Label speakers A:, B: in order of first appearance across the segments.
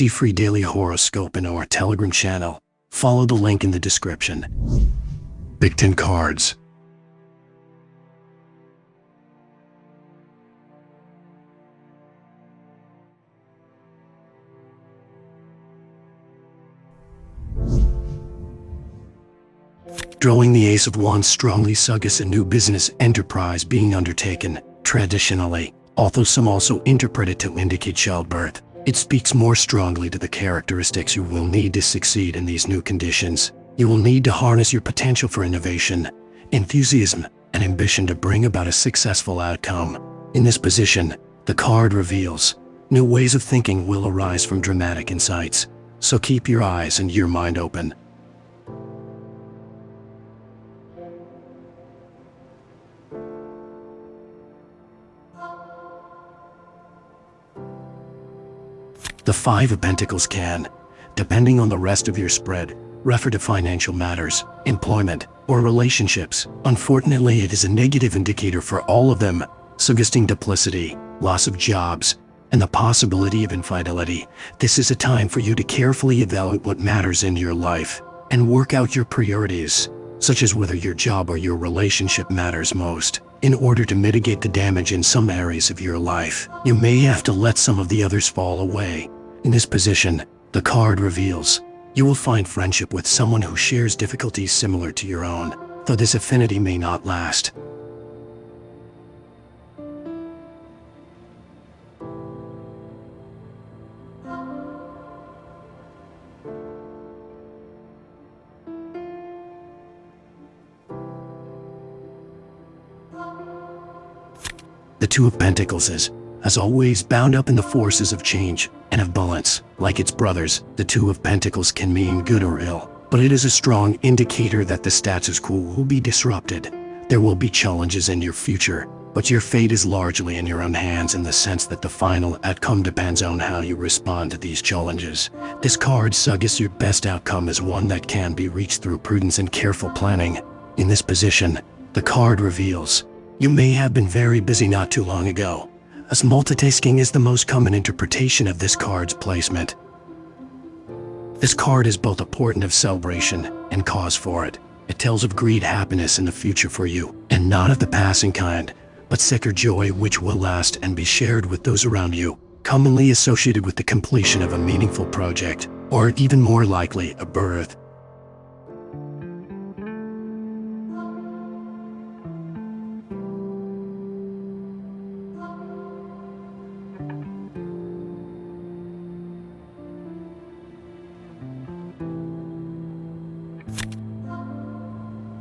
A: see free daily horoscope in our Telegram channel. Follow the link in the description. Big 10 cards. Drawing the Ace of Wands strongly suggests a new business enterprise being undertaken. Traditionally, although some also interpret it to indicate childbirth, it speaks more strongly to the characteristics you will need to succeed in these new conditions. You will need to harness your potential for innovation, enthusiasm, and ambition to bring about a successful outcome. In this position, the card reveals new ways of thinking will arise from dramatic insights, so keep your eyes and your mind open. The Five of Pentacles can, depending on the rest of your spread, refer to financial matters, employment, or relationships. Unfortunately, it is a negative indicator for all of them, suggesting duplicity, loss of jobs, and the possibility of infidelity. This is a time for you to carefully evaluate what matters in your life and work out your priorities, such as whether your job or your relationship matters most. In order to mitigate the damage in some areas of your life, you may have to let some of the others fall away. In this position, the card reveals you will find friendship with someone who shares difficulties similar to your own, though this affinity may not last. The Two of Pentacles is, as always, bound up in the forces of change and of balance. Like its brothers, the Two of Pentacles can mean good or ill, but it is a strong indicator that the status quo will be disrupted. There will be challenges in your future, but your fate is largely in your own hands in the sense that the final outcome depends on how you respond to these challenges. This card suggests your best outcome is one that can be reached through prudence and careful planning. In this position, the card reveals you may have been very busy not too long ago, as multitasking is the most common interpretation of this card's placement. This card is both a portent of celebration and cause for it. It tells of great happiness in the future for you, and not of the passing kind, but sacred joy which will last and be shared with those around you, commonly associated with the completion of a meaningful project, or even more likely, a birth.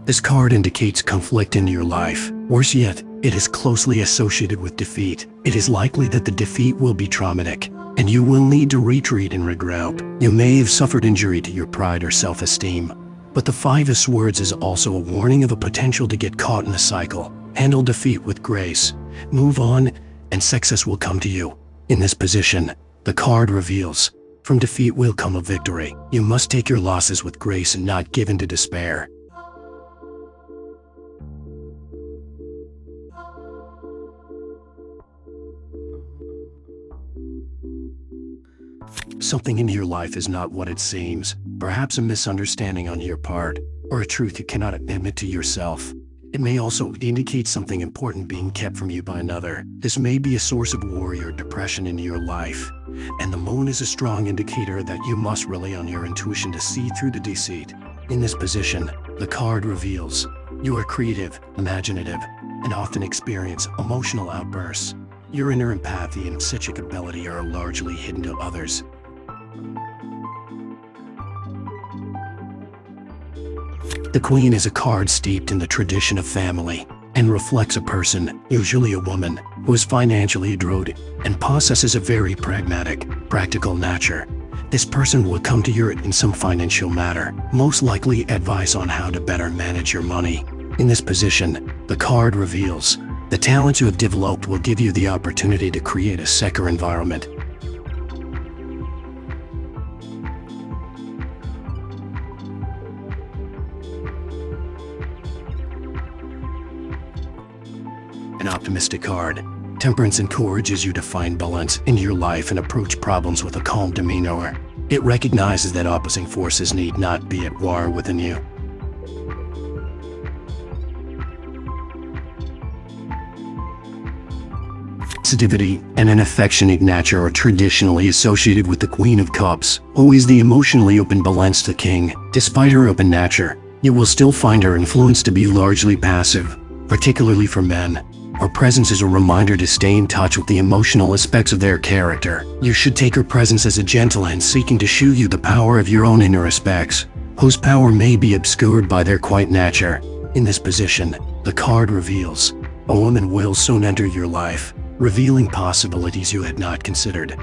A: This card indicates conflict in your life. Worse yet, it is closely associated with defeat. It is likely that the defeat will be traumatic, and you will need to retreat and regroup. You may have suffered injury to your pride or self-esteem, but the Five of Swords is also a warning of a potential to get caught in a cycle. Handle defeat with grace, move on, and success will come to you. In this position, the card reveals from defeat will come a victory. You must take your losses with grace and not give in to despair. Something in your life is not what it seems, perhaps a misunderstanding on your part, or a truth you cannot admit to yourself. It may also indicate something important being kept from you by another. This may be a source of worry or depression in your life, and the moon is a strong indicator that you must rely on your intuition to see through the deceit. In this position, the card reveals you are creative, imaginative, and often experience emotional outbursts. Your inner empathy and psychic ability are largely hidden to others. The Queen is a card steeped in the tradition of family and reflects a person, usually a woman, who is financially adroit and possesses a very pragmatic, practical nature. This person will come to you in some financial matter, most likely advice on how to better manage your money. In this position, the card reveals the talents you have developed will give you the opportunity to create a secure environment. An optimistic card. Temperance encourages you to find balance in your life and approach problems with a calm demeanor. It recognizes that opposing forces need not be at war within you. Sensitivity and an affectionate nature are traditionally associated with the Queen of Cups, always the emotionally open balanced king. Despite her open nature, you will still find her influence to be largely passive, particularly for men. Her presence is a reminder to stay in touch with the emotional aspects of their character. You should take her presence as a gentle hand seeking to show you the power of your own inner aspects, whose power may be obscured by their quiet nature. In this position, the card reveals, a woman will soon enter your life, revealing possibilities you had not considered.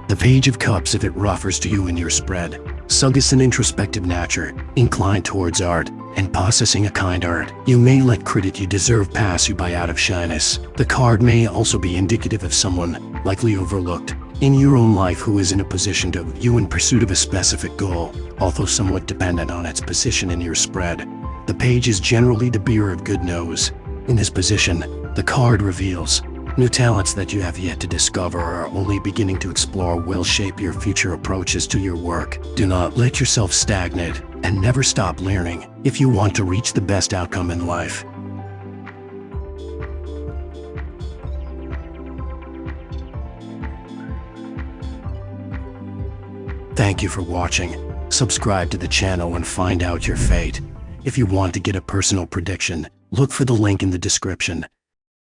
A: The Page of Cups, if it refers to you in your spread, suggests an introspective nature, inclined towards art, and possessing a kind heart. You may let credit you deserve pass you by out of shyness. The card may also be indicative of someone, likely overlooked, in your own life who is in a position to view in pursuit of a specific goal, although somewhat dependent on its position in your spread. The page is generally the bearer of good news. In this position, the card reveals, new talents that you have yet to discover or are only beginning to explore will shape your future approaches to your work. Do not let yourself stagnate, and never stop learning if you want to reach the best outcome in life. Thank you for watching. Subscribe to the channel and find out your fate. If you want to get a personal prediction, look for the link in the description.